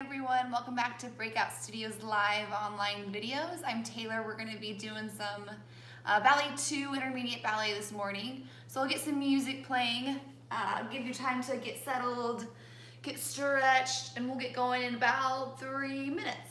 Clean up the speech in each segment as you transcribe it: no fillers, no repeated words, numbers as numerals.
Everyone, welcome back to Breakout Studios live online videos. I'm Taylor. We're going to be doing some Ballet 2 intermediate ballet this morning. So I'll get some music playing, give you time to get settled, get stretched, and we'll get going in about 3 minutes.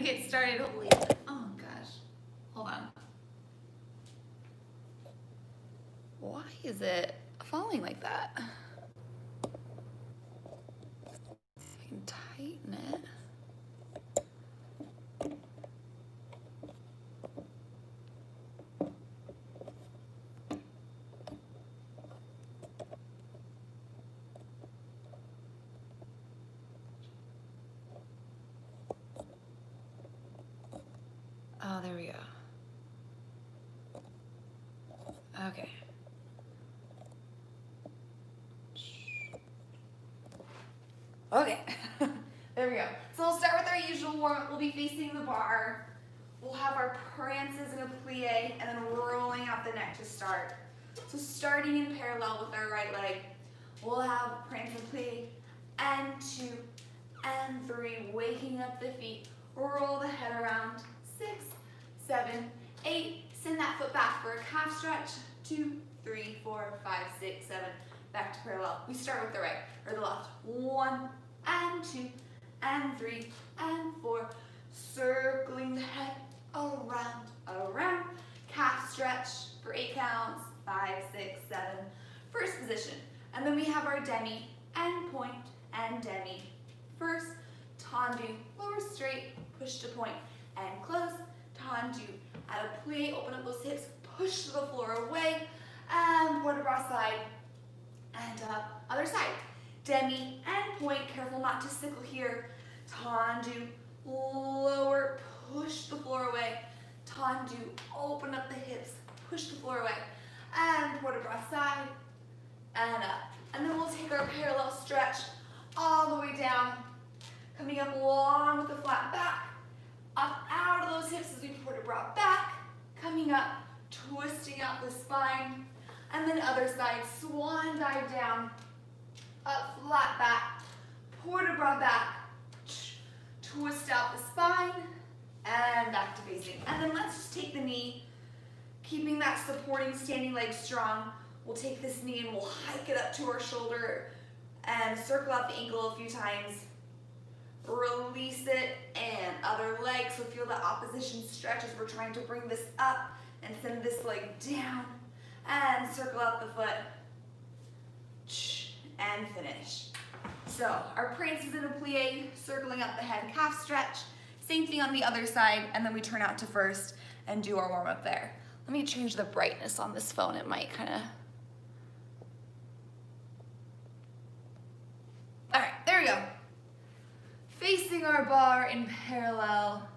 Get started. Oh gosh, hold on. Why is it falling like that? I can tighten it. Oh, there we go. Okay. Okay, there we go. So we'll start with our usual warm-up. We'll be facing the bar. We'll have our prances in a plie and then rolling out the neck to start. So starting in parallel with our right leg, we'll have prance and plie, and 2, and 3, waking up the feet, roll the head around, 6, 7, 8, send that foot back for a calf stretch, 2, 3, 4, 5, 6, 7, back to parallel. We start with the right or the left, 1, and 2, and 3, and 4, circling the head around, calf stretch for 8 counts, 5, 6, 7, first position. And then we have our demi, and point, and demi. First, tendu, lower straight, push to point, and close, tendu. At a plie, open up those hips, push the floor away, and port de bras side, and up, other side. Demi and point, careful not to sickle here. Tendu, lower, push the floor away. Tendu, open up the hips, push the floor away. And port de bras side, and up. And then we'll take our parallel stretch all the way down, coming up long with the flat back, up out of those hips as we port de bras back, coming up, twisting out the spine, and then other side, swan dive down, up flat back, port de bras back, twist out the spine, and back to facing. And then let's just take the knee, keeping that supporting standing leg strong. We'll take this knee and we'll hike it up to our shoulder and circle out the ankle a few times. Release it, and other leg. So feel the opposition stretch as we're trying to bring this up and send this leg down. And circle out the foot. And finish. So our prance is in a plie, circling up the head and calf stretch. Same thing on the other side, and then we turn out to first and do our warm up there. Let me change the brightness on this phone. It might kind of... All right, there we go. Facing our bar in parallel.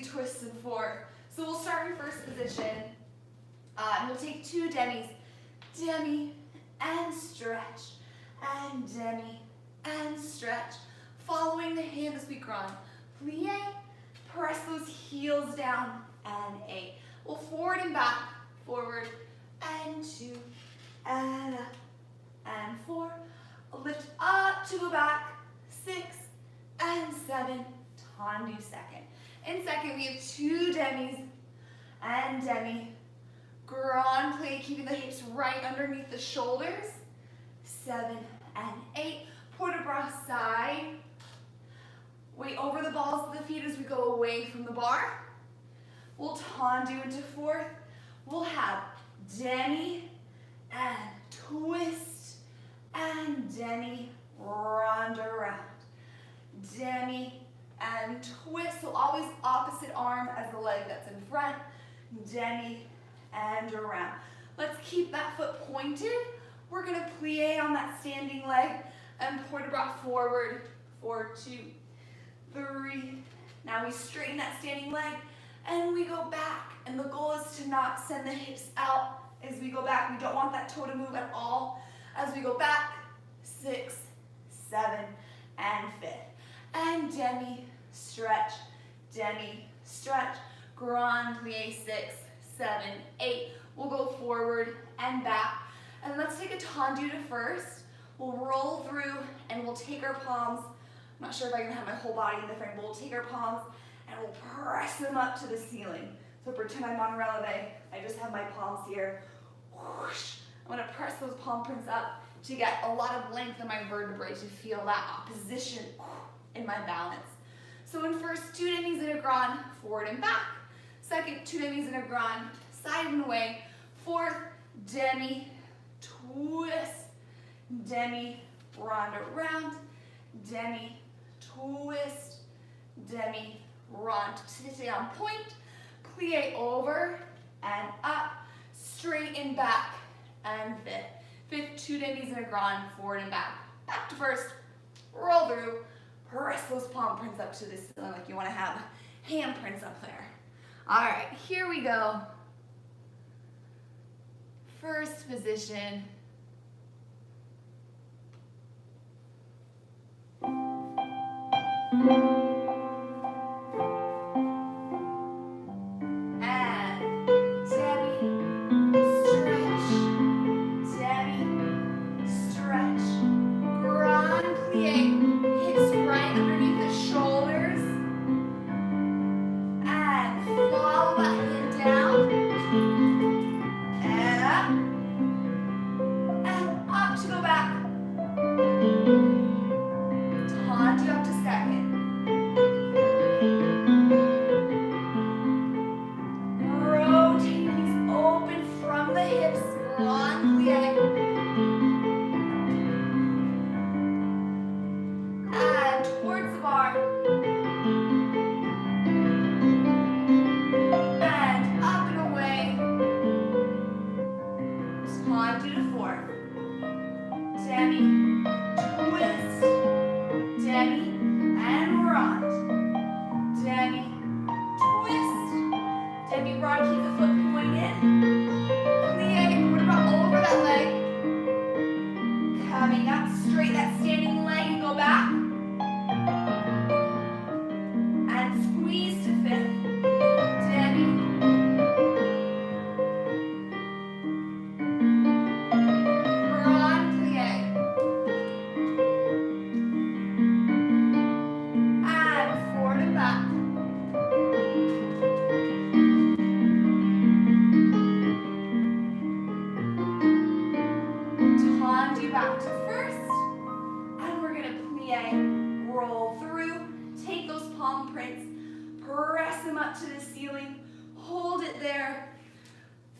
Twists and four. So we'll start in first position. And we'll take two demis. Demi and stretch. And demi and stretch. Following the hand as we grind. Plie. Press those heels down. And a. We'll forward and back. Forward. And two. And up. And four. lift up to go back, 6 and 7, tendu second. In second, we have 2 demis and demi. Grand plie, keeping the hips right underneath the shoulders. 7 and 8. Port de bras side. Weight over the balls of the feet as we go away from the bar. We'll tendu into fourth. We'll have demi and twist and demi, round around. Demi and twist, so always opposite arm as the leg that's in front. Demi and around. Let's keep that foot pointed. We're gonna plie on that standing leg and port de bras forward for 2, 3. Now we straighten that standing leg and we go back. And the goal is to not send the hips out as we go back. We don't want that toe to move at all. As we go back, 6, 7, and 5th. And demi, stretch, grand plie, 6, 7, 8. We'll go forward and back. And let's take a tendu to first. We'll roll through and we'll take our palms. I'm not sure if I can have my whole body in the frame, but we'll take our palms and we'll press them up to the ceiling. So pretend I'm on releve. I just have my palms here. Whoosh. I'm gonna press those palm prints up to get a lot of length in my vertebrae to feel that opposition in my balance. So in first, 2 demis in a grand, forward and back. Second, 2 demis in a grand, side and away. Fourth, demi, twist, demi, round around, demi, twist, demi, round. Stay on point, plie over and up, straight and back, and 5th. 5th, 2 demis in a grand, forward and back. Back to first, roll through, press those palm prints up to the ceiling like you want to have hand prints up there. All right, here we go. First position.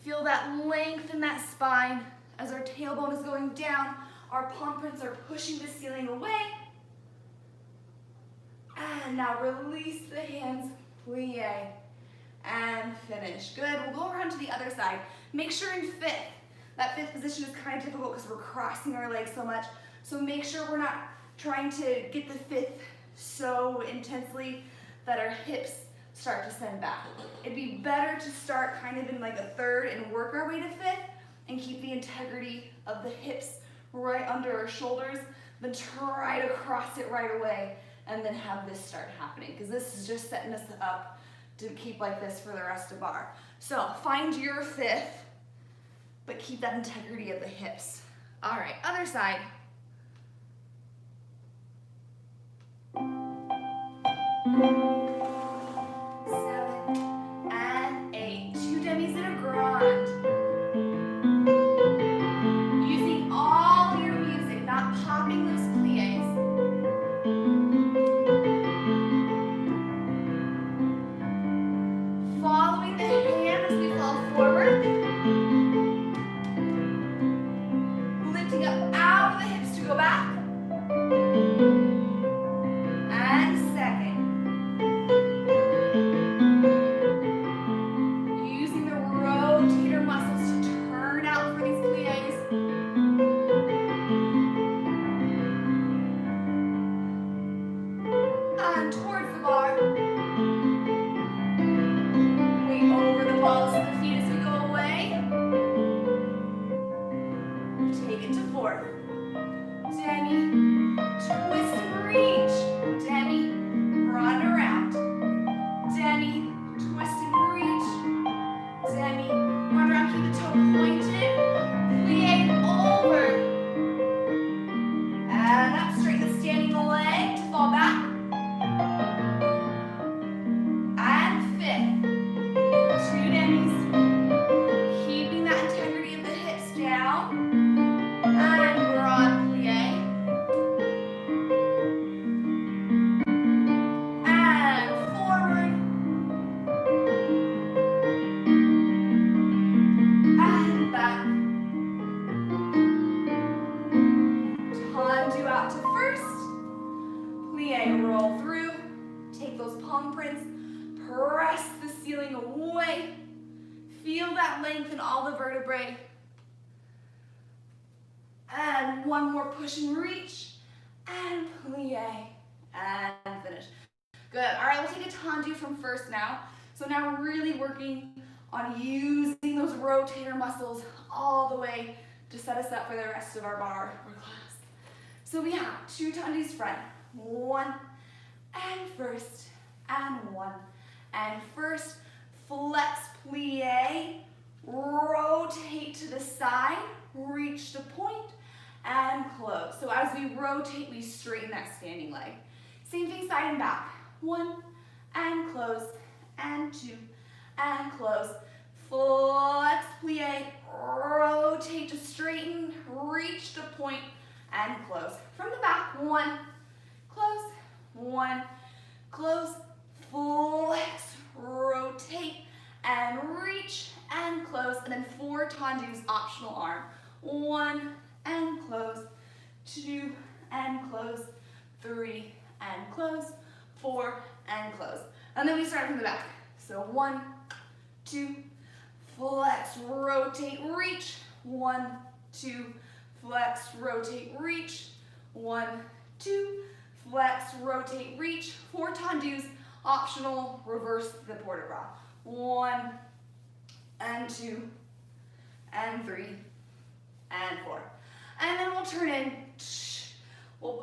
Feel that length in that spine as our tailbone is going down. Our palm prints are pushing the ceiling away. And now release the hands, plie, and finish. Good, we'll go around to the other side. Make sure in 5th, that 5th position is kind of difficult because we're crossing our legs so much. So make sure we're not trying to get the 5th so intensely that our hips start to send back. It'd be better to start kind of in like a 3rd and work our way to 5th and keep the integrity of the hips right under our shoulders than try to cross it right away and then have this start happening, because this is just setting us up to keep like this for the rest of our. So find your 5th, but keep that integrity of the hips. All right, other side. 7, and 8. 2 demis in a grand. Using all your music, not popping those pliés. Following the hand as we fall forward. Lifting up out of the hips to go back. And second. Using the rotator muscles to turn out for these pliés. And towards the bar. Weight over the balls of the feet as we go away. Take it to fourth. Demi, twist and reach. Demi, run around. Demi, twist and reach. Demi, run around, keep the toe pointed. Plie over. And up, straighten the standing leg to fall back. And fifth. 2 demis. Keeping that integrity of the hips down. And broad plie. And forward. And back. Tendu out to first. Plie, roll through. Take those palm prints. Press the ceiling away. Feel that length in all the vertebrae. And one more push and reach. And plie. And finish. Good. All right, we'll take a tendu from first now. So now we're really working on using those rotator muscles all the way to set us up for the rest of our bar or class. So we have 2 tendus front. 1 and first and 1 and first. Flex plie. Rotate to the side. Reach the point and close. So as we rotate, we straighten that standing leg. Same thing side and back. 1 and close and 2 and close. Flex plie. Rotate to straighten. Reach the point and close. From the back, 1, close, 1, close, flex, rotate, and reach, and close, and then 4 tendus, optional arm. 1, and close, 2, and close, 3, and close, 4, and close. And then we start from the back. So 1, 2, flex, rotate, reach, 1, 2, flex, rotate, reach, 1, 2, flex, rotate, reach, 4 tendus, optional, reverse the port de bras. 1, and 2, and 3, and 4. And then we'll turn in, we'll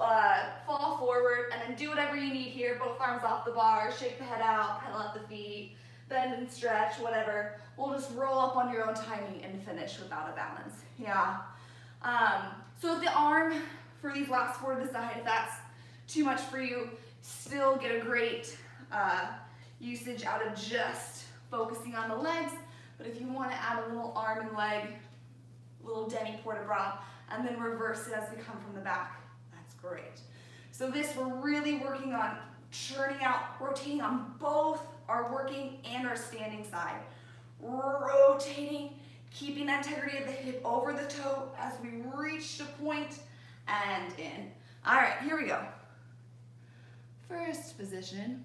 fall forward, and then do whatever you need here, both arms off the bar, shake the head out, pedal up the feet, bend and stretch, whatever. We'll just roll up on your own timing and finish without a balance. Yeah. So if the arm for these last 4 to the side, if that's too much for you, still get a great usage out of just focusing on the legs. But if you want to add a little arm and leg, little demi port de bras, and then reverse it as we come from the back, that's great. So this, we're really working on churning out, rotating on both our working and our standing side. Rotating, keeping that integrity of the hip over the toe as we reach the point and in. All right, here we go. First position.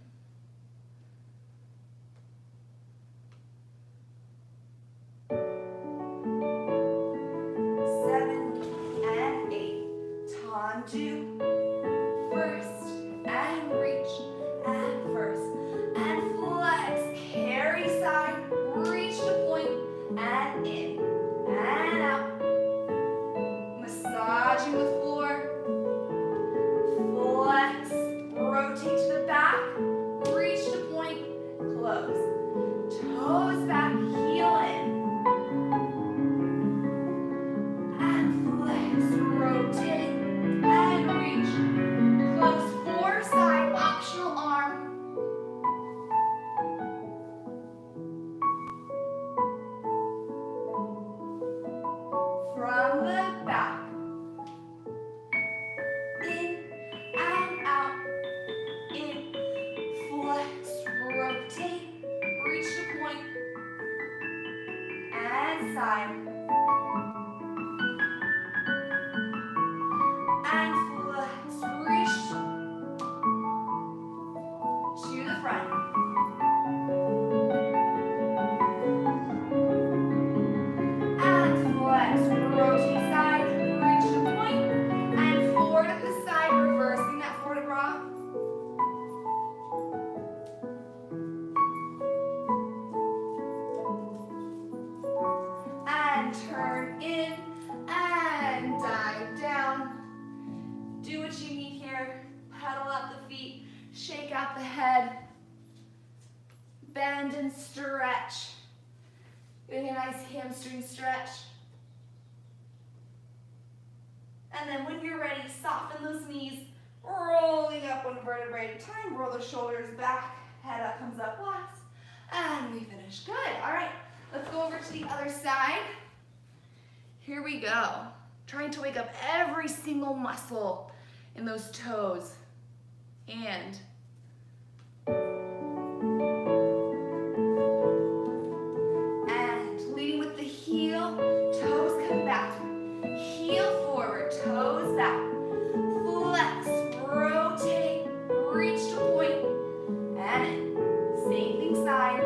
Do first and reach and first and flex, carry side, reach the point and in and out, massaging the floor, flex, rotate to the back, side. And flex, reach to the front. And flex, rotate side, reach the point, and forward at the side, reversing that forward rock. And turn in, and dive down. Do what you need here. Pedal up the feet, shake out the head, bend and stretch. Getting a nice hamstring stretch. And then when you're ready, soften those knees, rolling up one vertebrae at a time, roll the shoulders back, head up comes up last, and we finish. Good, all right, let's go over to the other side. Here we go. Trying to wake up every single muscle in those toes. And leading with the heel, toes come back. Heel forward, toes back. Flex, rotate, reach to point, and in. Same thing side.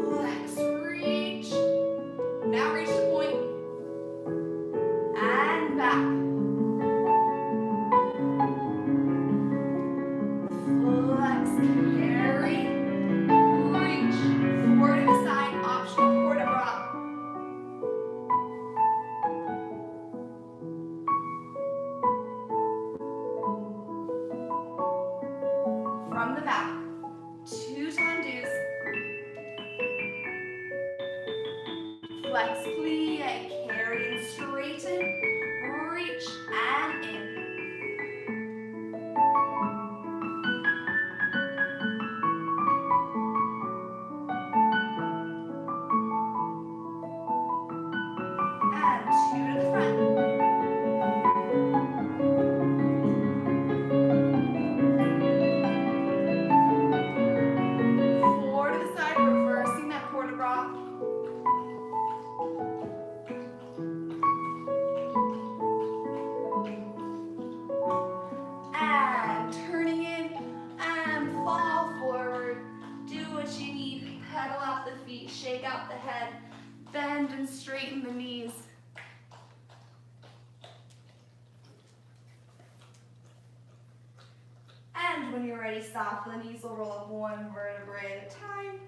Flex, reach. Now reach to point, and back. Flex, carry, reach, forward to the side, optional forward and rock. From the back, 2 tendus. Flex, plie, carry and straighten, reach and in. And 2 to the front. Four to the side, reversing that quarter rock. And turning in and fall forward. Do what you need. Pedal out the feet, shake out the head, bend and straighten the knees. And when you're ready, soft, the knees will roll up one vertebrae at a time.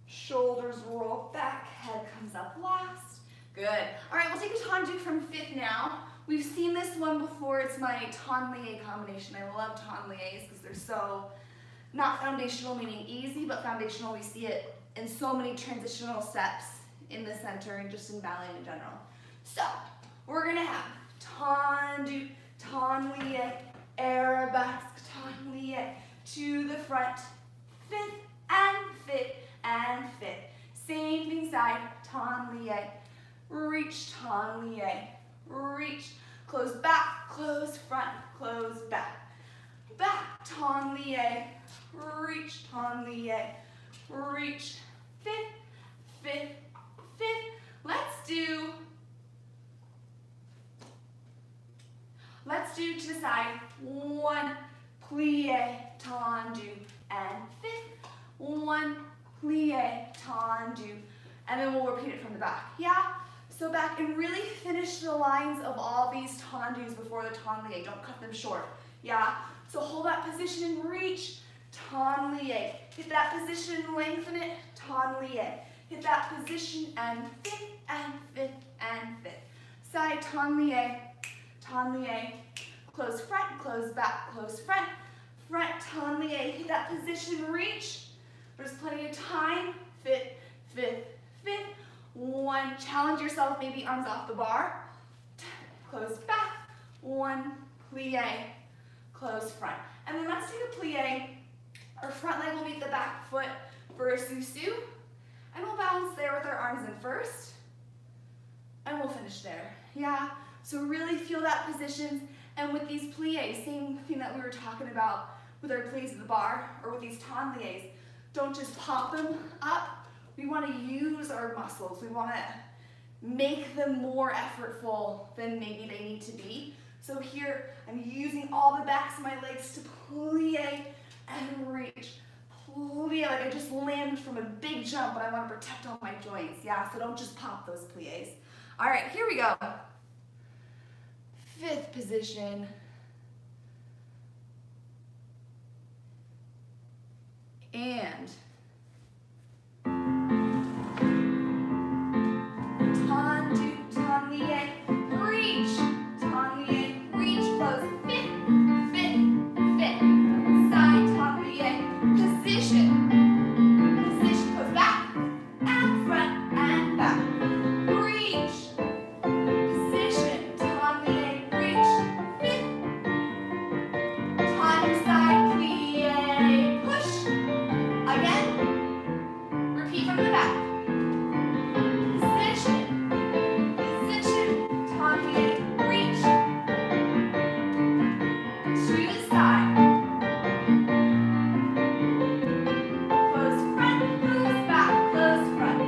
Shoulders roll back, head comes up last. Good. All right, we'll take a tendu from fifth now. We've seen this one before. It's my ton-lie combination. I love ton-lies because they're so, not foundational meaning easy, but foundational. We see it in so many transitional steps in the center and just in ballet in general. So, we're gonna have tendu, ton-lie, arabesque, ton-lie, to the front, fifth, and fifth. Same thing side, ton-lie, reach, ton-lie, reach, close back, close front, close back. Back, ton-lie, reach, ton-lie, reach, fifth, fifth, fifth. Let's do to the side, 1, plie, tendu, and fifth, 1, plie, tendu, and then we'll repeat it from the back, yeah? So back and really finish the lines of all these tendus before the ton-lie, don't cut them short, yeah? So hold that position and reach, ton-lie, hit that position and lengthen it, ton-lie, hit that position and fifth, and fifth, and fifth. Side, ton-lie, ton-lie, close front, close back, close front, front, ton-lie, hit that position, reach, there's plenty of time, fifth, fifth, fifth, 1, challenge yourself, maybe arms off the bar, close back, 1, plie, close front. And then let's take a plie, our front leg will meet the back foot for a susu, and we'll balance there with our arms in first, and we'll finish there, yeah? So really feel that position, and with these plies, same thing that we were talking about with our plies at the bar, or with these ton-lies, Don't just pop them up. We want to use our muscles. We want to make them more effortful than maybe they need to be. So here, I'm using all the backs of my legs to plie and reach. Plie, like I just landed from a big jump, but I want to protect all my joints. Yeah, so don't just pop those plies. All right, here we go. 5th position. And tendu, tenlie, reach, tenlie, reach, close, 5th, 5th, 5th, side, tenlie, position, position, close, back, and front, and back, reach, position, tenlie, reach, 5th, tendu, side, plie, push, again, repeat from the back. Position, position, tenlie, reach. To the side. Close front, close back, close front.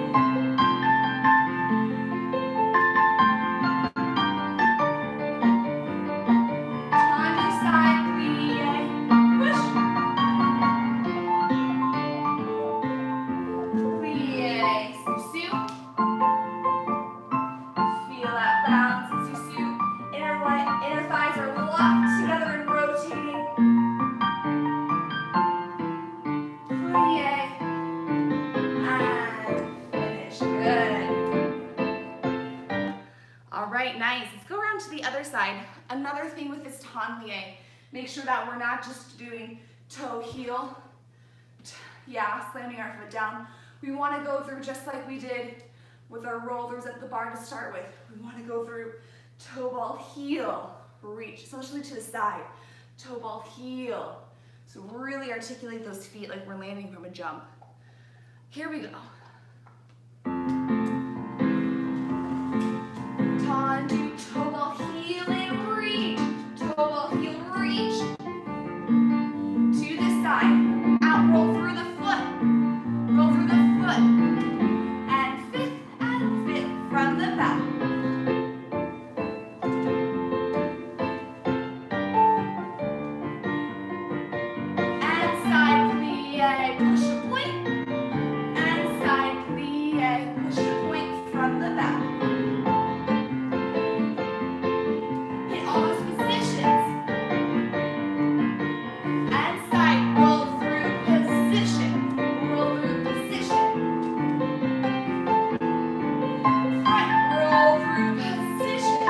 Tendu, side, plie, push. Plie, sous-sus. Feel that bounce, sous-sus. Inner thighs are locked together and rotating. Plie, and finish. Good. All right, nice. Let's go around to the other side. Another thing with this tenlie, make sure that we're not just doing toe, heel. Yeah, slamming our foot down. We want to go through just like we did with our rollers at the bar to start with. We want to go through toe ball, heel, reach, especially to the side. Toe ball, heel. So really articulate those feet like we're landing from a jump. Here we go. Tendu, toe ball, heel, and reach. Toe ball, heel, reach. To the side. Out, roll through the foot. Roll through the foot. And 5th from the back. And side plie, push a point. And side plie, push a point from the back. Hit all those positions. And side, roll through position. Roll through position. Front, roll through position.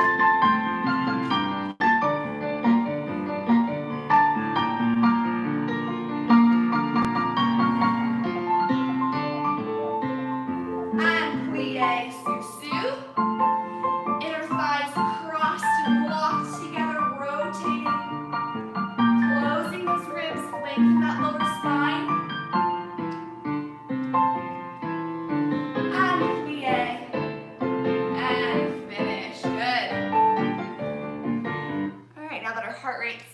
And plie, sous-sus. Inner thighs crossed and locked together, rotating. Closing those ribs, lengthen that lower spine. And plie. And finish. Good. All right, now that our heart rate's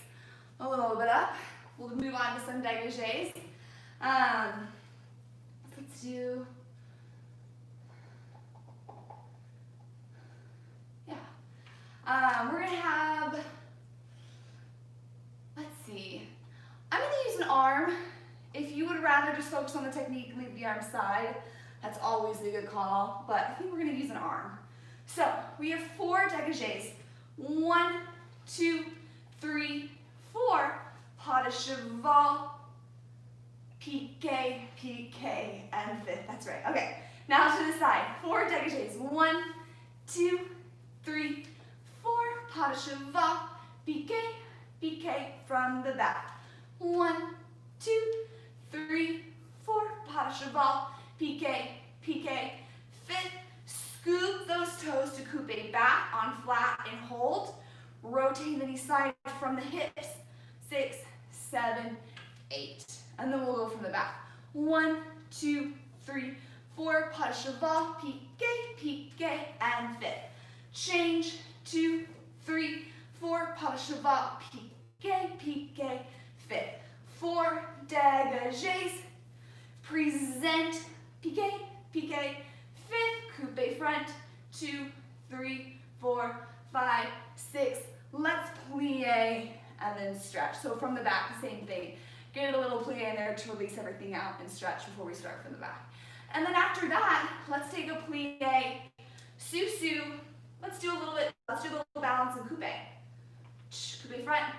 a little bit up, we'll move on to some dégagés. Let's do, we're gonna have, let's see, I'm gonna use an arm. If you would rather just focus on the technique, leave the arm side, that's always a good call, but I think we're gonna use an arm. So we have 4 dégagés. 1, 2, 3, 4. Pas de cheval, piqué, piqué, and 5th. That's right. Okay, now to the side. 4 dégagés. 1, 2, 3, 4. Pas de cheval, piqué, piqué from the back. 1, 2, 3, 4. Pas de cheval, piqué, piqué. 5th. Scoop those toes to coupe back on flat and hold. Rotate the knee side from the hips. 6, 7, 8. And then we'll go from the back. 1, 2, 3, 4. Pas de cheval, piqué, piqué, and 5th. Change. 2, 3, 4. Pas de cheval, piqué, piqué, 5th. 4 dégagés. present, piqué, piqué, fifth, coupe front, 2, 3, 4, 5, 6, let's plie, and then stretch. So from the back, same thing. Get a little plie in there to release everything out and stretch before we start from the back. And then after that, let's take a plie, sous-sus. Let's do a little balance in coupe. Coupe front,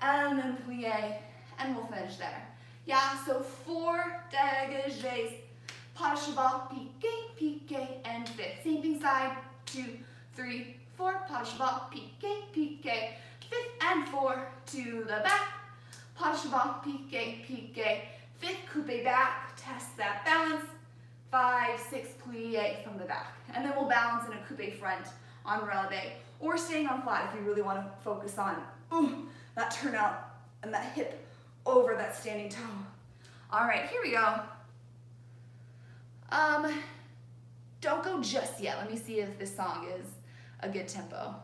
and then plie, and we'll finish there. Yeah, so 4 dégagés, pas de cheval, piqué, piqué, and fifth. Same thing side, 2, 3, 4, pas de cheval, piqué, piqué, fifth and 4 to the back, pas de cheval, piqué, piqué, fifth, coupe back, test that balance, 5, 6, plie from the back. And then we'll balance in a coupe front on releve, or staying on flat if you really want to focus on that turnout and that hip over that standing toe. All right, here we go. Don't go just yet. Let me see if this song is a good tempo.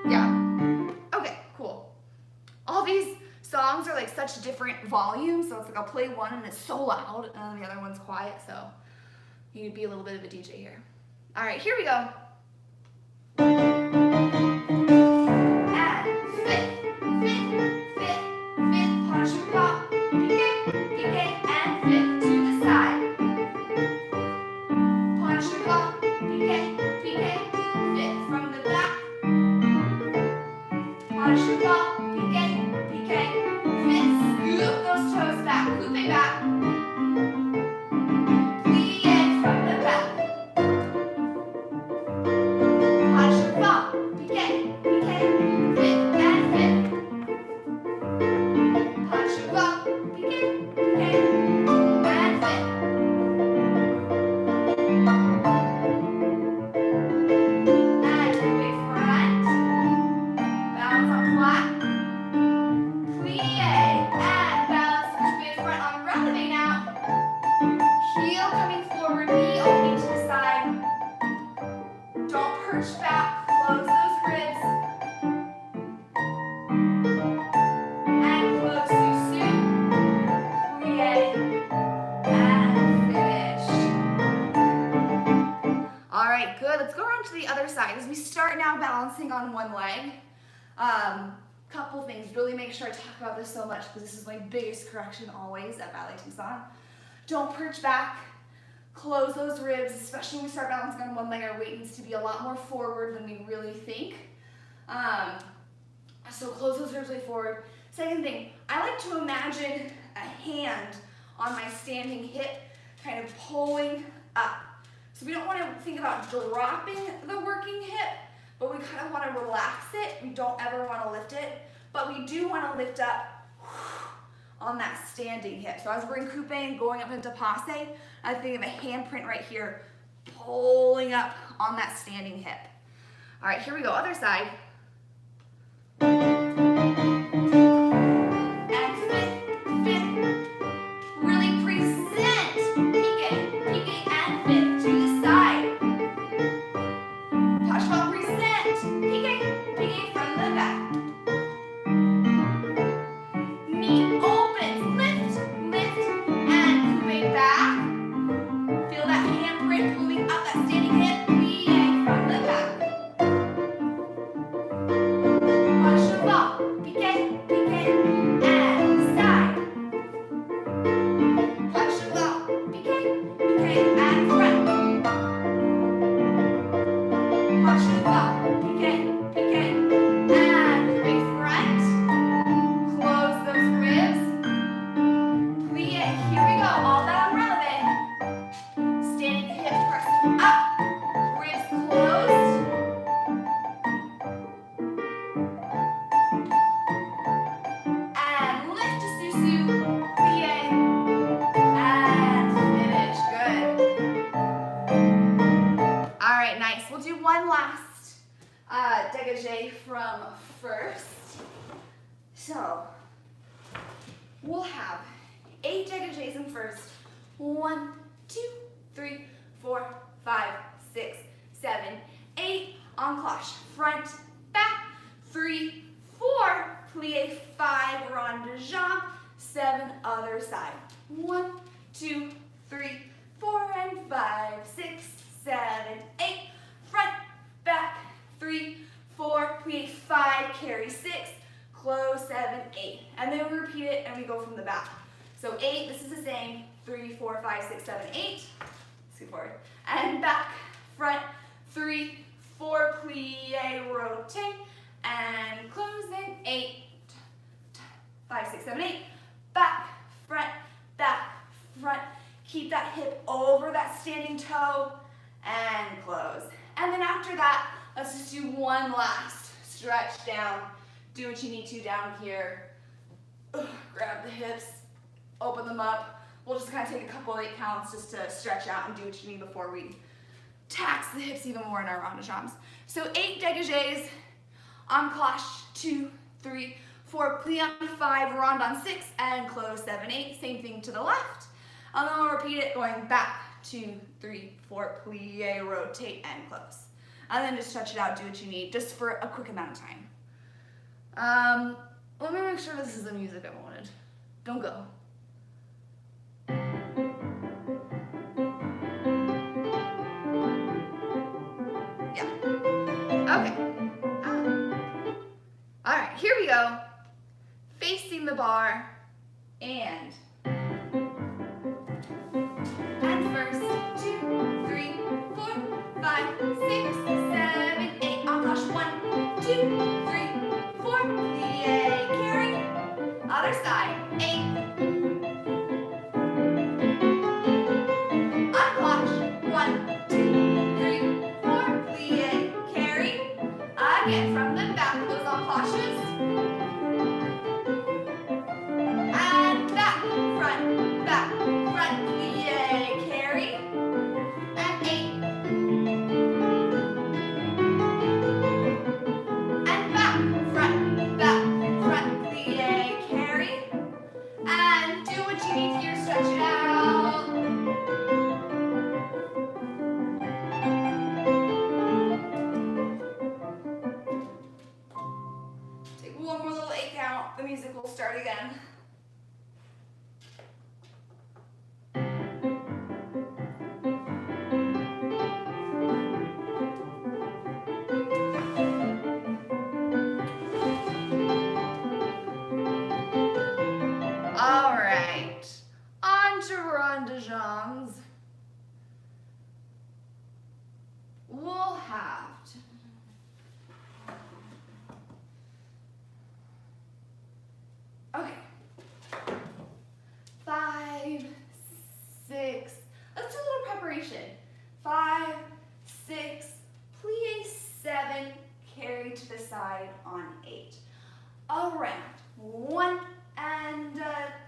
Yeah. Okay, cool. All these songs are like such different volumes, so it's like I'll play one and it's so loud, and the other one's quiet, so you need to be a little bit of a DJ here. All right, here we go. As we start now balancing on one leg, couple things, really make sure I talk about this so much because this is my biggest correction always at Ballet Tucson. Don't perch back, close those ribs, especially when we start balancing on one leg. Our weight needs to be a lot more forward than we really think. So close those ribs way forward. Second thing, I like to imagine a hand on my standing hip kind of pulling up. So we don't want to think about dropping the working hip, but we kind of want to relax it. We don't ever want to lift it, but we do want to lift up on that standing hip. So as we're in coupe and going up into passe, I think of a handprint right here, pulling up on that standing hip. All right, here we go, other side. From first. So we'll have 8 dégagés in first. 1, 2, 3, 4, 5, 6, 7, 8 en cloche. Front, back, 3, 4, plie 5, rond de jambe, 7, other side. 1, 2, 3, 4, and 5, 6, 7, 8, front, back, 3, 4, plie 5, carry 6, close 7, 8. And then we repeat it and we go from the back. So 8, this is the same, 3, 4, 5, 6, 7, 8. Scoot forward. And back, front, 3, 4, plie, rotate, and close, and 8, 5, 6, 7, 8. Back, front, front. Keep that hip over that standing toe, and close. And then after that, let's just do one last stretch down. Do what you need to down here. Grab the hips, open them up. We'll just kind of take a couple 8 counts just to stretch out and do what you need before we tax the hips even more in our rond de jambes. So 8 dégagés, enclenche, 2, 3, 4, plie on 5, rond on 6, and close 7, 8. Same thing to the left. And then we'll repeat it going back, 2, 3, 4, plie, rotate, and close. And then just stretch it out, do what you need, just for a quick amount of time. Let me make sure this is the music I wanted. Don't go. Yeah. Okay. All right, here we go. Facing the bar, and first, 2, 3, 4, 5, 6, 7, 8. Enclenche, 1, 2, 3, 4. Plie, carry. Other side, 8. Enclenche, 1, 2, 3, 4. Plie, carry. Again, from the back, those enclenches. And back, front, plie, carry. And 8. And back, front, plie, carry. And do what you need here, stretch it out. Take one more little 8 count. The music will start again. All right, on to rond de jambes. We'll have to, okay, 5, 6, let's do a little preparation. 5, 6, plie 7, carry to the side on 8. Around 1 and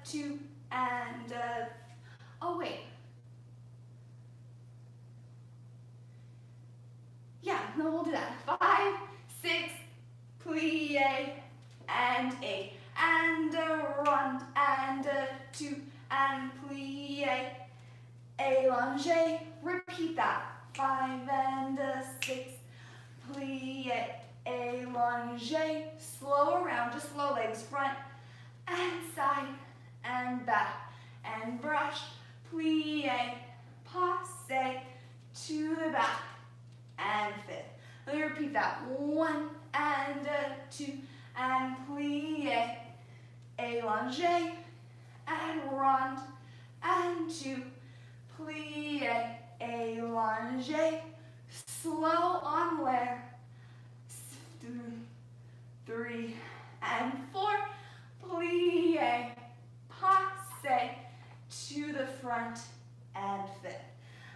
2 and oh wait. Yeah, no, we'll do that. 5, 6, plie, and 8, and rond, and 2, and plie, allongé. Repeat that. 5 and 6, plie, allongé. Slow around, just slow legs, front and side and back, and brush, plie, passe, to the back, and fifth. Let me repeat that. 1 and 2, and plie, allongé, and rond, and 2, plie, allongé, slow on l'air, 3 and 4, plie, passe, to the front and fifth.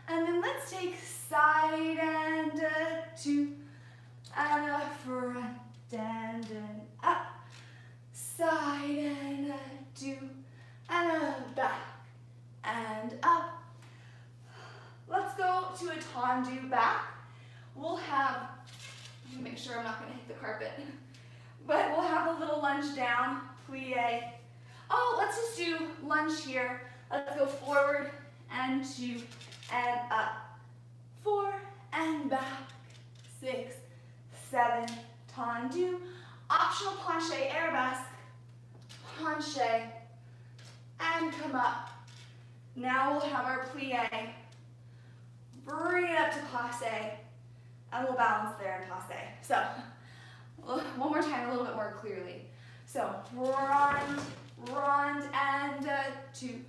And then let's take side and 2, and a front and an up, side and 2, and a back and up. Let's go to a tendu back. We'll have, let me make sure I'm not going to hit the carpet, but we'll have a little lunge down, plie. Oh, let's just do lunge here. Let's go forward and 2 and up, 4 and back, 6, 7, tendu, Optional penché, arabesque, penché, and come up. Now we'll have our plie. Bring it up to passe, and we'll balance there in passe. So, one more time, a little bit more clearly. So, rond, and 2,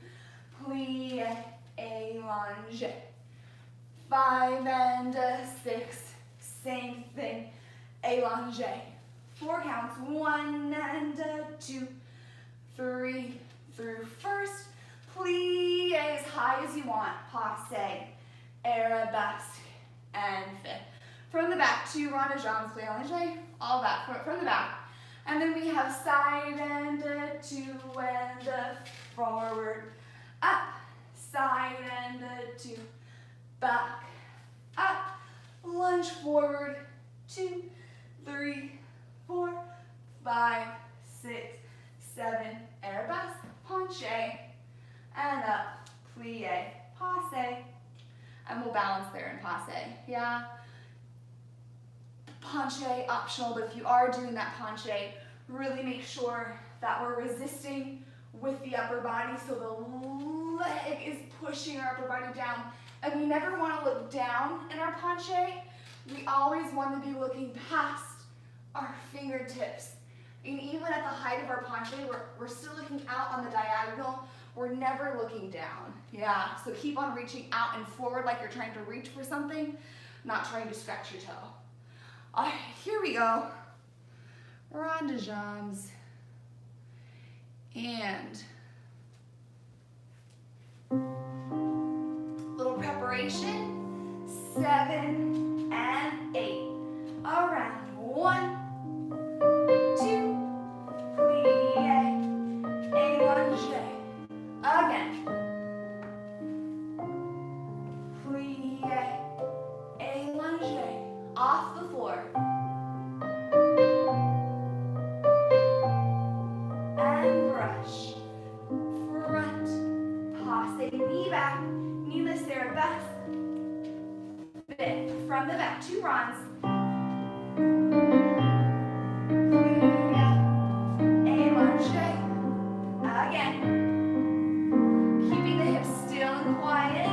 plie, allonge. 5 and 6, same thing, allonge. 4 counts, 1 and 2, 3 through first, plie as high as you want, passe, arabesque, and fifth. From the back, 2 rond de jambes, plie allongé, all that from the back. And then we have side and 2 and forward, up, side and 2, back, up, lunge forward, 2, 3, 4, 5, 6, 7, arabesque, penché, and up, plie, passe, and we'll balance there in passe, yeah? Penché, optional, but if you are doing that penché, really make sure that we're resisting with the upper body so the leg is pushing our upper body down. And we never want to look down in our penché. We always want to be looking past our fingertips. And even at the height of our penché, we're still looking out on the diagonal. We're never looking down. Yeah, so keep on reaching out and forward like you're trying to reach for something, not trying to stretch your toe. All right, here we go. Rond de jambes. And little preparation. 7 and 8. Around 1, 2, plie, allongé. Again. Plie, allongé. Off the floor. And brush. Front. Passe, knee back. Kneeless arabesque. Fifth. From the back, 2 ronds. Plie, allongé. Again. Keeping the hips still and quiet.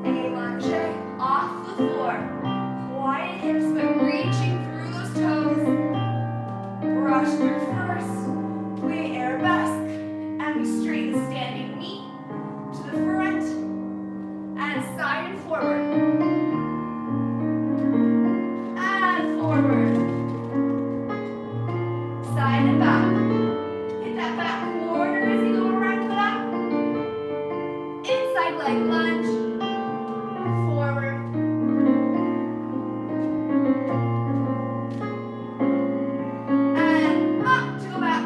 Allongé. Off the floor. Quiet hips, but reaching through those toes. Brush through first. Plie arabesque. And we straighten the standing knee to the front. And side and forward. And forward. Side and back. Hit that back corner as you go around the back. Inside leg lunge. Forward. And up to go back.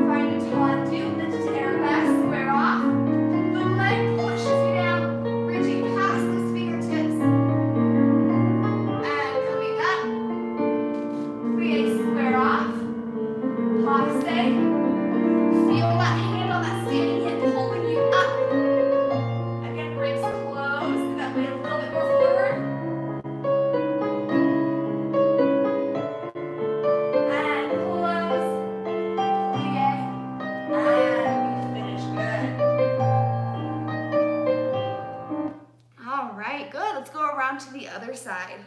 Find a tendu, lift to arabesque, square off. The leg pushes you down, reaching past those fingertips. And coming up. Plie, square off. Passe. Feel that hand on that standing hip pulling you up. Again, ribs close, that way a little bit more forward. And close. Plie. And we finish. Good. All right, good. Let's go around to the other side.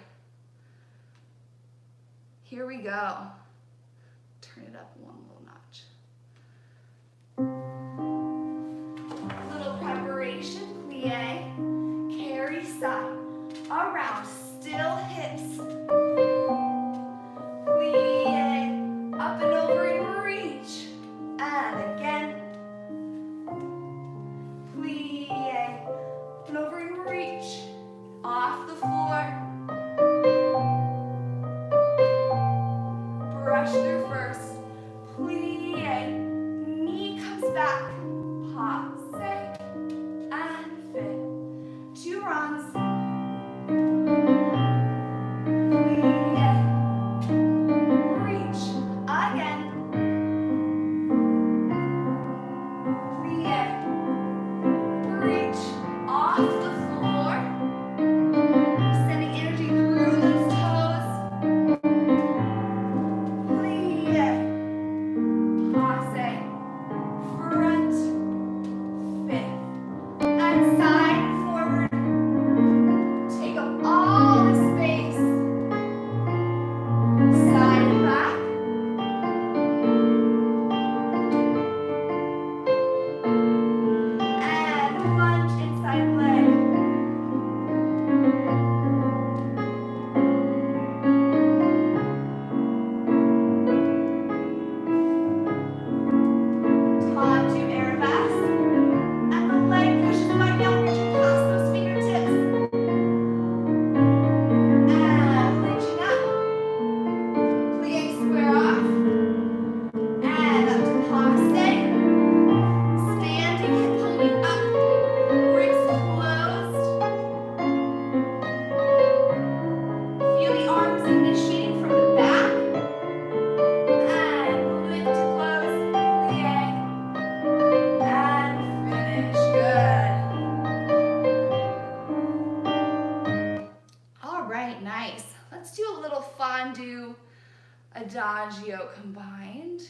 Here we go. Turn it up one little notch. Little preparation, plie, carry side, around, still hips. Plie, up and over and reach. And again. Plie, up and over and reach. Off the floor. Brush through first. adagio combined.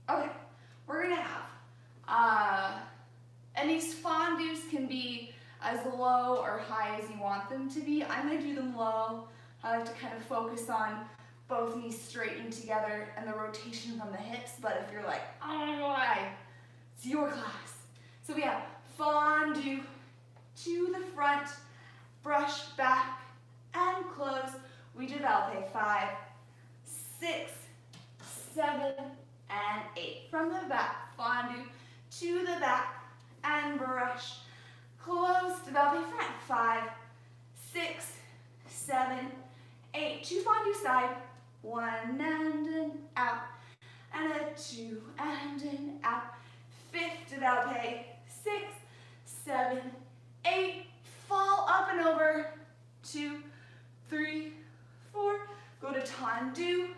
Okay, we're gonna have, and these fondues can be as low or high as you want them to be. I'm gonna do them low. I like to kind of focus on both knees straightened together and the rotation from the hips, but if you're like, I don't know why, it's your class. So we have fondue to the front, brush back and close. We develop 5, 6, 7, and 8. From the back, fondue to the back and brush, close, develop a front. 5, 6, 7, 8. 2 fondue side, 1 and an out, and a 2 and an out. 5th, develop a 6, 7, 8. Fall up and over. 2, 3, 4. Go to tendu,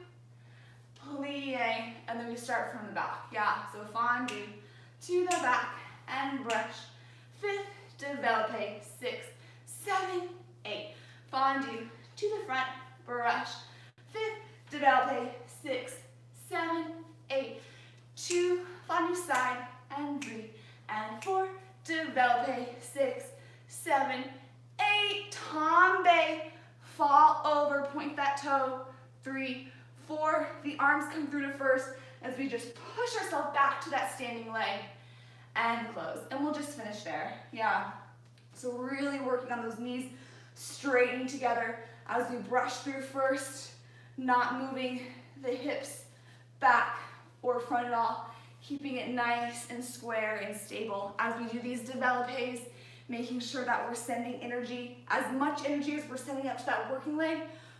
plie, and then we start from the back. Yeah, so fondue to the back and brush. 5th, develop a 6, 7, 8. Fondue to the front, brush. 5th, develop a 6, 7, 8. 2 fondue side, and 3 and 4. Develop a 6, 7, 8. Tombe. Fall over, point that toe. 3, 4. The arms come through to first as we just push ourselves back to that standing leg and close. And we'll just finish there. Yeah. So really working on those knees straightening together as we brush through first, not moving the hips back or front at all, keeping it nice and square and stable as we do these developes, making sure that we're sending energy, as much energy as we're sending up to that working leg,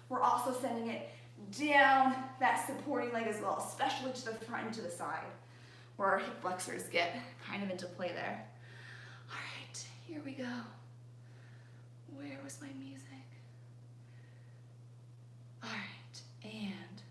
we're also sending it down that supporting leg as well, especially to the front and to the side, where our hip flexors get kind of into play there. All right, here we go. Where was my music? All right, and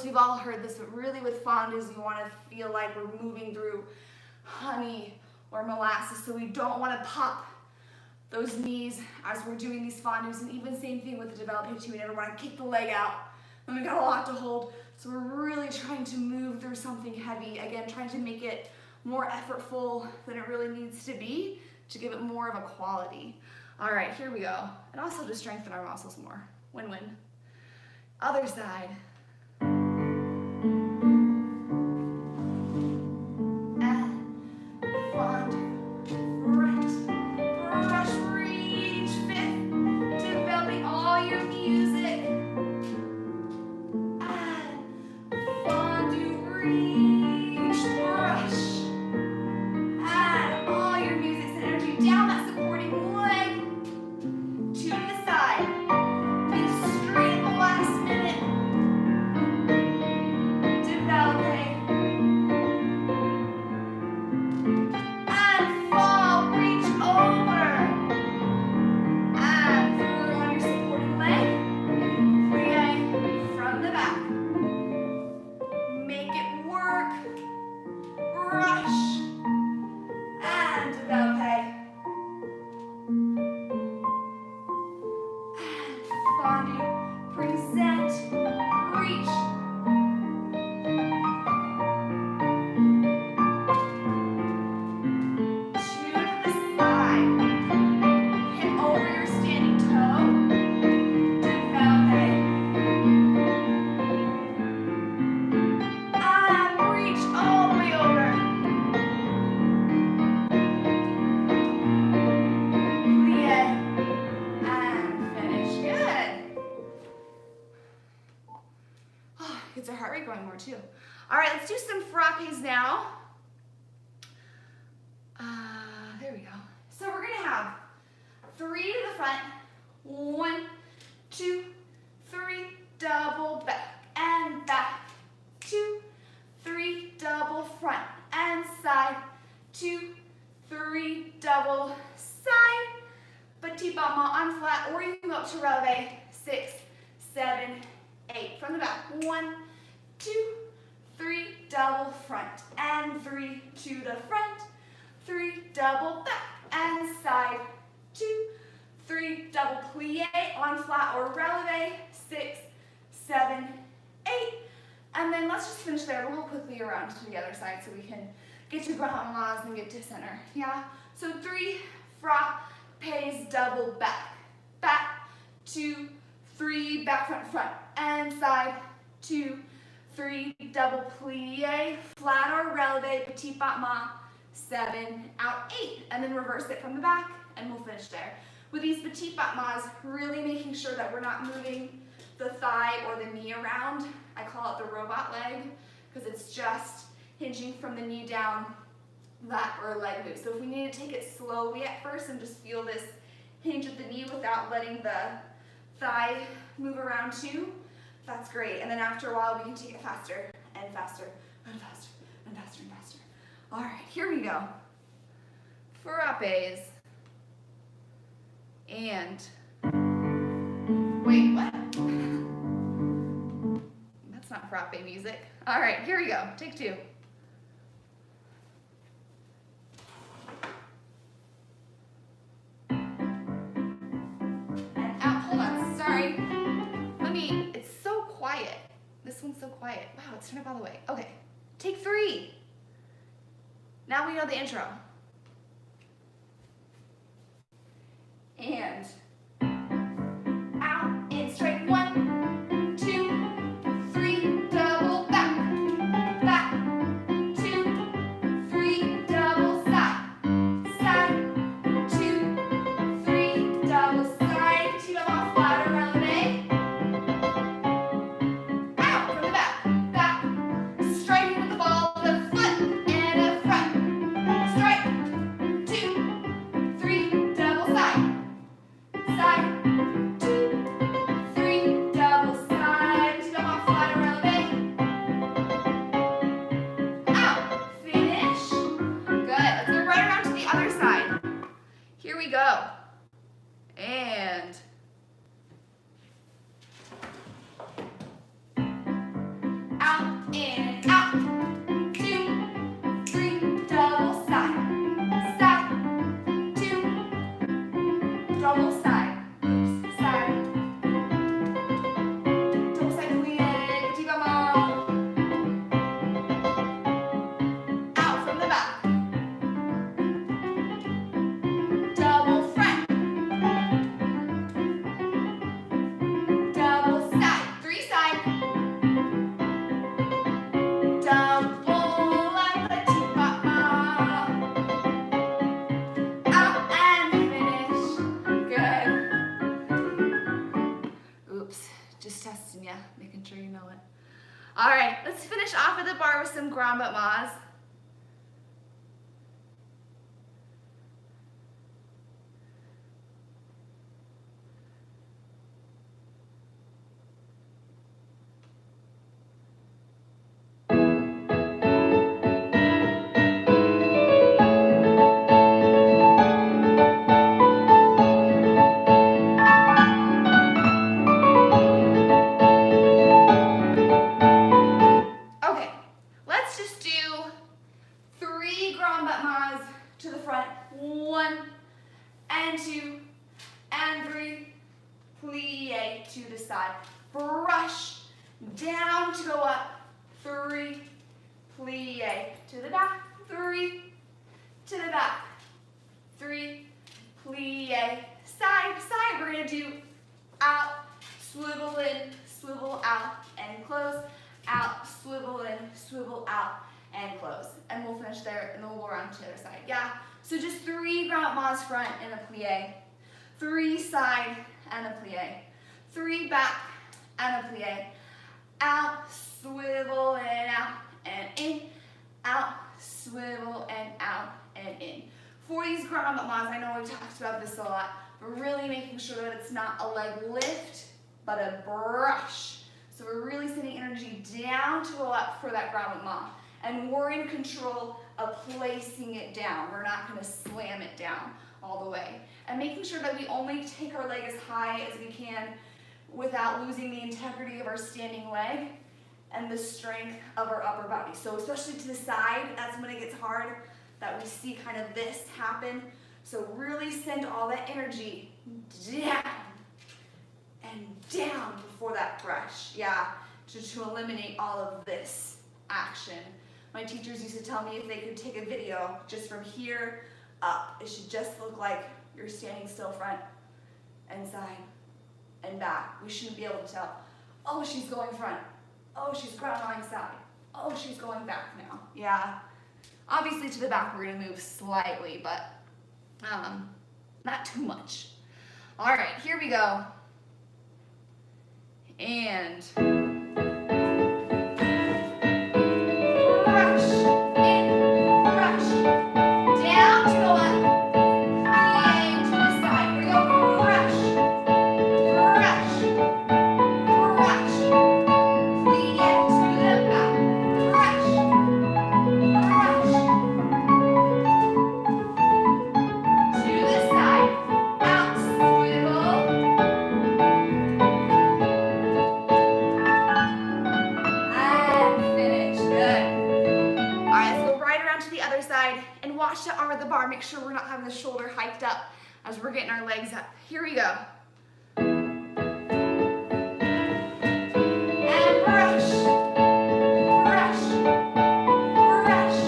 we've all heard this, but really with fondues, you want to feel like we're moving through honey or molasses, so we don't want to pop those knees as we're doing these fondues, and even same thing with the developing too. We never want to kick the leg out when we got a lot to hold, so we're really trying to move through something heavy, again, trying to make it more effortful than it really needs to be to give it more of a quality. All right, here we go, and also to strengthen our muscles more. Win-win. Other side. Down that supporting leg to the side. Be straight brush, and Ballet. And fondue, present, reach. Gets our heart rate going more too. All right, let's do some frappes now. There we go. So we're gonna have 3 to the front, 1, 2, 3, double back and back, 2, 3, double front and side, 2, 3, double side, petit pas mal on flat, or you can go up to releve, 6, 7, 8. From the back, 1, 2, 3, double front, and 3 to the front, 3, double back and side, 2, 3, double plie on flat or releve, 6, 7, 8. And then let's just finish there real quickly around to the other side so we can get to grand mas and get to center. Yeah? So 3 frappes, double back, back, 2, 3, back, front, front, and side, 2, 3, double plie, flat or releve, petit battement, 7, out, 8. And then reverse it from the back, and we'll finish there. With these petit battements, really making sure that we're not moving the thigh or the knee around. I call it the robot leg, because it's just hinging from the knee down, that or leg move. So if we need to take it slowly at first and just feel this hinge at the knee without letting the thigh move around too, that's great. And then after a while, we can take it faster and faster and faster and faster and faster. All right, here we go. Frappes. And, wait, what? That's not frappe music. All right, here we go. Take 2. And out, hold on, sorry. It's so quiet. This one's so quiet. Wow, let's turn it all the way. Okay, take 3. Now we know the intro. And out, in straight, 1, 2, 3, double back, back, 2, 3, double side, side, 2, 3, double side, 2 double flat or releve, out from the back, back, striking with the ball, the foot, and a front, strike, 2, 3, double side, side, 2, 3, double side, 2 double flat or releve, out, finish, good, let's go right around to the other side, here we go, and out, in, and out, 2, 3, double side, side, 2, double side, oops, side, double side plie, petit battement, out from the back, double front, double side, 3 side, double like petit battement, out and finish, good. Oops, just testing ya, making sure you know it. All right, let's finish off at the bar with some grand battements. Okay, let's just do 3 grand battements to the front. 1 and 2 and 3. Plie to the side. Brush down to go up. 3. Plie to the back. 3 to the back. 3. Plie. Side, side. We're going to do out, swivel in, swivel out, and close. Out, swivel in, swivel out, and close. And we'll finish there, and then we'll go around to the other side. Yeah, so just 3 grand battements front and a plie. 3 side and a plie. 3 back and a plie. Out, swivel and out and in. Out, swivel and out and in. For these grand battements, I know we've talked about this a lot, but really making sure that it's not a leg lift, but a brush. So we're really sending energy down to go up for that grand battement. And we're in control of placing it down. We're not going to slam it down all the way. And making sure that we only take our leg as high as we can without losing the integrity of our standing leg and the strength of our upper body. So especially to the side, that's when it gets hard, that we see kind of this happen. So really send all that energy down and down before that brush. Yeah, to eliminate all of this action. My teachers used to tell me if they could take a video just from here up, it should just look like you're standing still front and side and back. We shouldn't be able to tell, oh, she's going front. Oh, she's ground lying side. Oh, she's going back now. Yeah. Obviously to the back we're gonna move slightly, but not too much. All right, here we go. And brush in, brush down to go up, plie to the side. Here we go. Brush, brush, brush, plie to the back. Brush, brush to the side. Out, swivel. And watch the arm of the bar. Make sure we're not having the shoulder hiked up as we're getting our legs up. Here we go. And brush, brush, brush.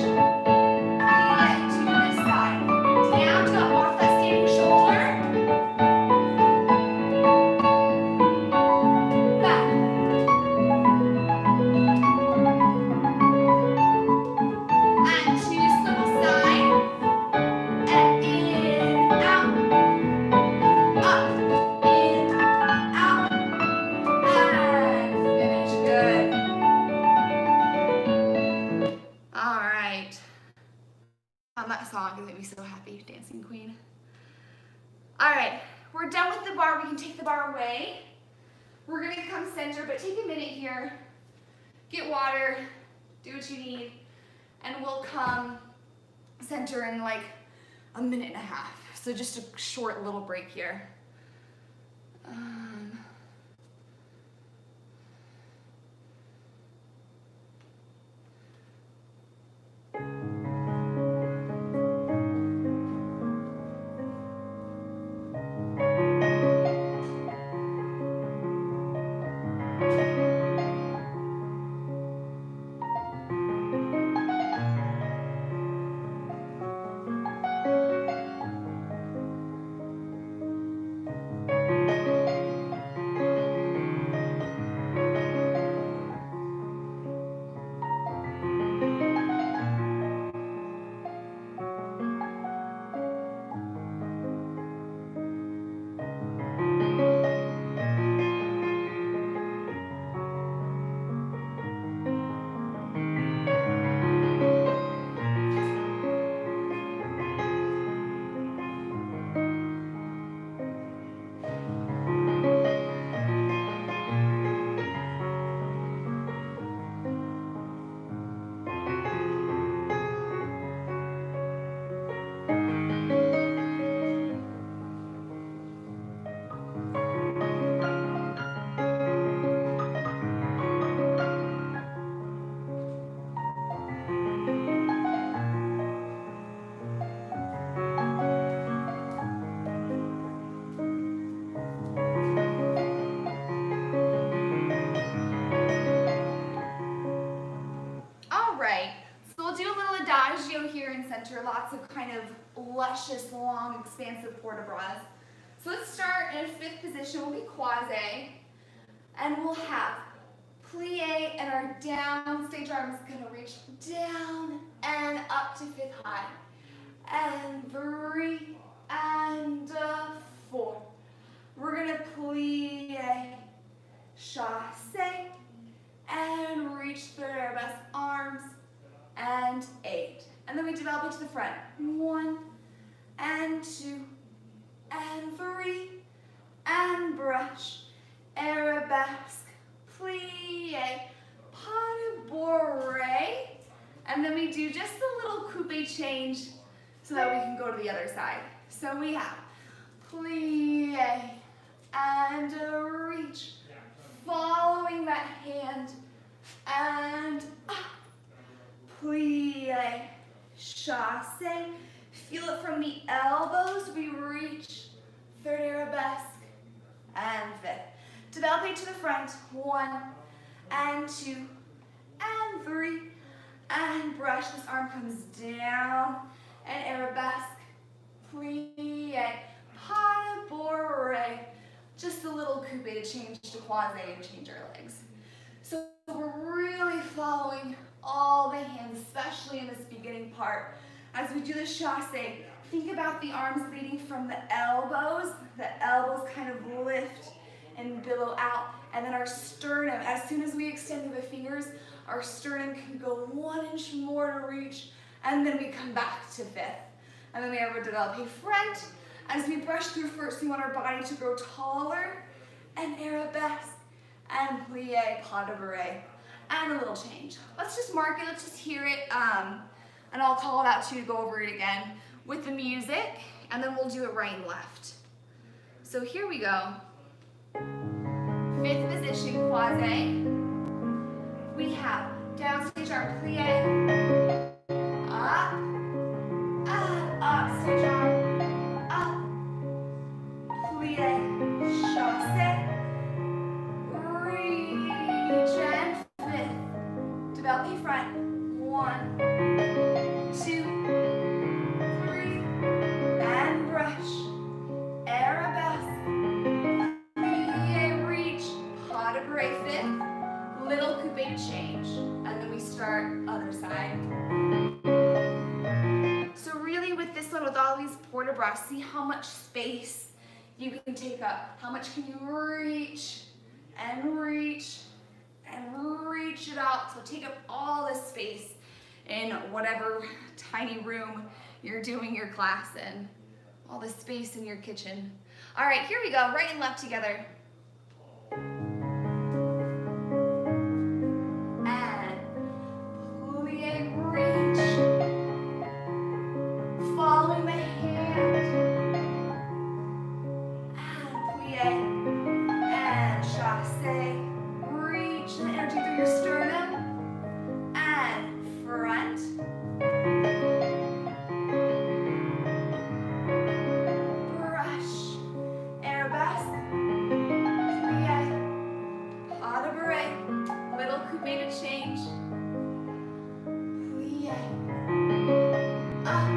Plie to the side. Down to up off that standing shoulder. Back. And two swivel side. And in, out. Up, in, out. And finish. Good. All right. That song is gonna be so happy, Dancing Queen. All right, we're done with the bar. We can take the bar away. We're gonna come center, but take a minute here. Get water, do what you need, and we'll come center in like a minute and a half. So just a short little break here. we'll do a little adagio here in center, lots of kind of luscious, long, expansive port de bras. So let's start in a fifth position. We'll be quasi, and we'll have plie, and our downstage arm is going to reach down and up to fifth high. And 3, and 4. We're going to plie, chasse, and reach third arabesque arms, and 8. And then we develop it to the front. 1, and 2, and 3, and brush, arabesque, plie, pas de bourrée, and then we do just a little coupe change so that we can go to the other side. So we have plie, and reach, following that hand, and up, plie, chasse, feel it from the elbows, we reach, third arabesque, and fifth. Develop it to the front, 1, and 2, and 3, and brush, this arm comes down, and arabesque, plie, pas de bourrée, just a little coupe to change to quasi and change our legs. So we're really following all the hands, especially in this beginning part. As we do the chasse, think about the arms leading from the elbows kind of lift and billow out, and then our sternum, as soon as we extend the fingers, our sternum can go 1 inch more to reach, and then we come back to fifth. And then we ever develop a front. As we brush through first, we want our body to grow taller, and arabesque, and plie, pas de bourrée, and a little change. Let's just mark it, let's just hear it, and I'll call it out to you to go over it again with the music, and then we'll do it right and left. So here we go. Fifth position, quasi. We have downstage arm, plie, up, upstage arm, up, plie, chasse, reach, and fifth. Develop a front, 1, 2, 3, and brush, arabesque, plie, reach, pas de bourrée, fifth, little coupe change, and then we start other side. So really with this one, with all these port de bras, see how much space you can take up. How much can you reach and reach and reach it out? So take up all this space in whatever tiny room you're doing your class in. All the space in your kitchen. All right, here we go, right and left together. Following the hand, and plie, and chasse, reach the energy through your sternum, and front, brush, arabesque, plie, pas de bourrée, little coupe to change, plie, up,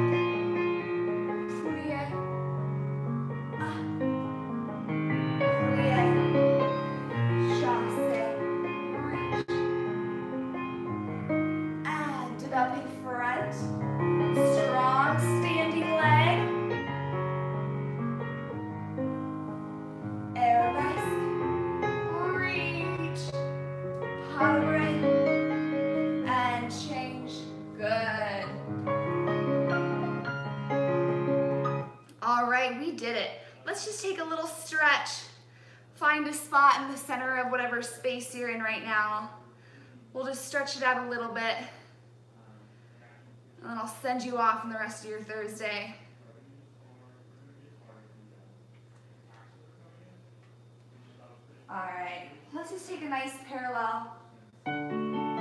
we did it. Let's just take a little stretch. Find a spot in the center of whatever space you're in right now. We'll just stretch it out a little bit. And then I'll send you off in the rest of your Thursday. All right, let's just take a nice parallel. And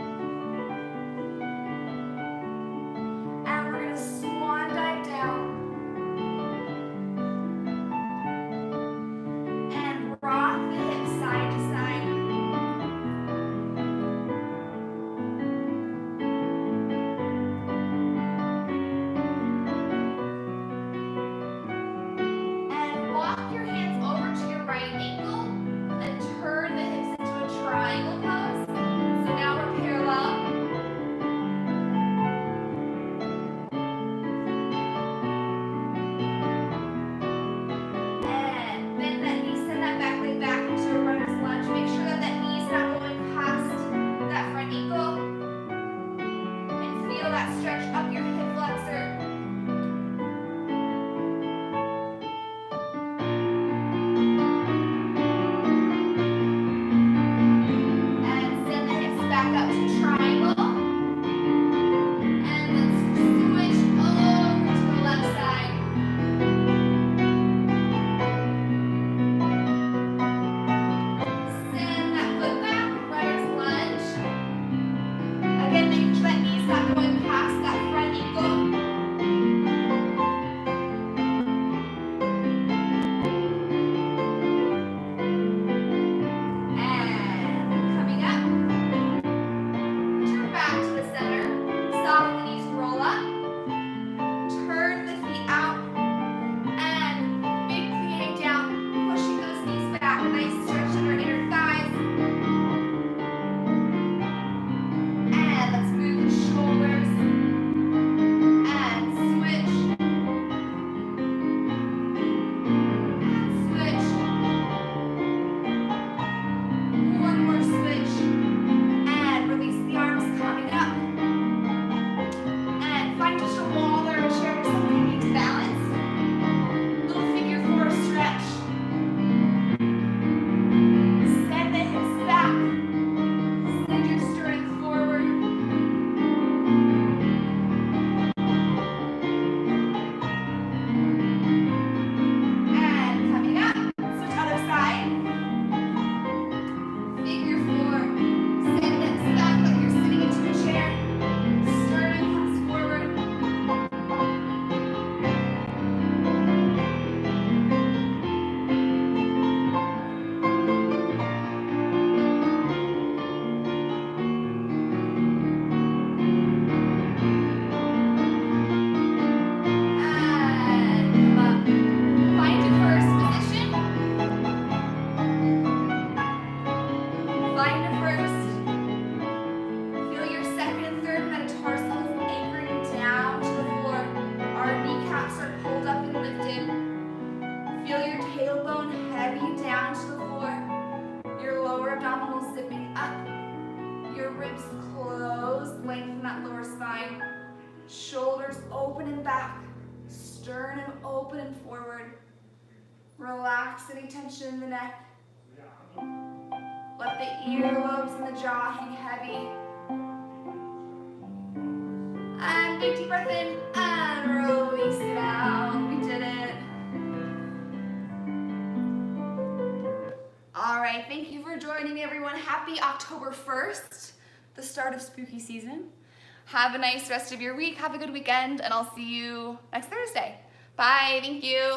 we're gonna swan dive down. Rock the hips side to side. back, sternum open and forward. Relax any tension in the neck. Let the earlobes and the jaw hang heavy. And big deep breath in and release it out. We did it. All right, thank you for joining me, everyone. Happy October 1st, the start of spooky season. Have a nice rest of your week. Have a good weekend, and I'll see you next Thursday. Bye, thank you.